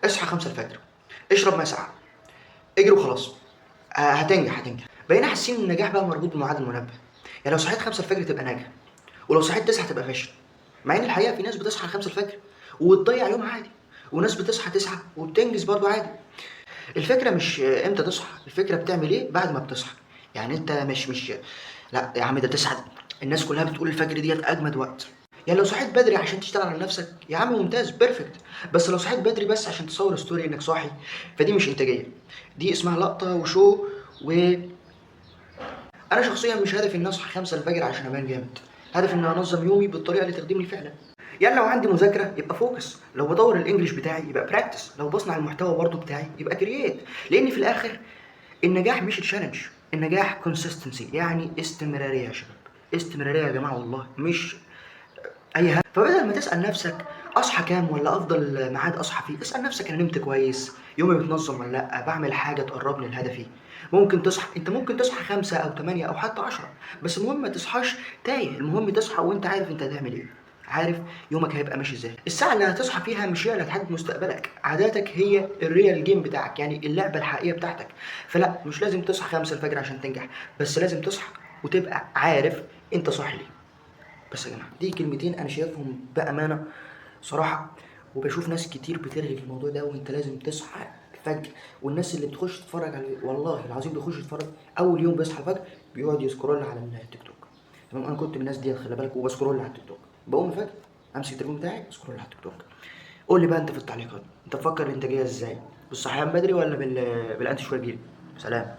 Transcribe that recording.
اصحى 5 الفجر، اشرب ماء ساقعة، اجري وخلاص. هتنجح. بقينا حاسين ان النجاح بقى مربوط بميعاد المنبه. يعني لو صحيت 5 الفجر تبقى ناجح، ولو صحيت 9 تبقى فاشل. مع ان الحقيقه في ناس بتصحى 5 الفجر وتضيع يوم عادي، وناس بتصحى 9 وبتنجز برضه عادي. الفكره مش امتى تصحى، الفكره بتعمل ايه بعد ما بتصحى. يعني انت مش لا يا عم ده 9، الناس كلها بتقول الفجر ديت اجمد وقت. يعني لو صحيت بدري عشان تشتغل على نفسك يا عم ممتاز بيرفكت، بس لو صحيت بدري بس عشان تصور ستوري انك صاحي فدي مش انتاجيه، دي اسمها لقطه وشو. وانا شخصيا مش هدفي اني اصحى 5 الفجر عشان ابان جامد، هدفي اني انظم يومي بالطريقه اللي تخدمني فعلا. يعني لو عندي مذاكره يبقى فوكس، لو بدور الانجليش بتاعي يبقى براكتس، لو بصنع المحتوى برضه بتاعي يبقى كرييت. لان في الاخر النجاح مش تشالنج، النجاح كونسيستنسي، يعني استمراريه يا شباب. استمراريه يا جماعه والله، مش اي حاجه. فبدل ما تسال نفسك اصحى كام ولا افضل ميعاد اصحى فيه، اسال نفسك انا نمت كويس، يومي متنظم ولا لا، بعمل حاجه تقربني لهدفي. ممكن تصحى 5 او 8 او حتى 10، بس المهم ما تصحاش تايه، المهم تصحى وانت عارف انت هتعمل ايه، عارف يومك هيبقى ماشي ازاي. الساعه اللي هتصحى فيها مش هي اللي هتحدد مستقبلك، عاداتك هي الريال جيم بتاعك، يعني اللعبه الحقيقيه بتاعتك. فلا مش لازم تصحى 5 الفجر عشان تنجح، بس لازم تصحى وتبقى عارف انت صاحي ليه. بس يا جماعه دي كلمتين انا شايفهم بامانه صراحه، وبشوف ناس كتير بترغي في الموضوع ده، وانت لازم تصحى الفجر. والناس اللي بتخش تتفرج على، والله العظيم بيخش يتفرج اول يوم بيصحى الفجر بيقعد يسكرول على التيك توك. تمام، انا كنت من الناس دي خلي بالك، وبسكرول على التيك توك، بقوم الفجر امسك التليفون بتاعي اسكرول على التيك توك. قول لي بقى انت في التعليقات، انت تفكر الانتاجيه ازاي، بالصحيان بدري ولا بالانتي شويه؟ سلام.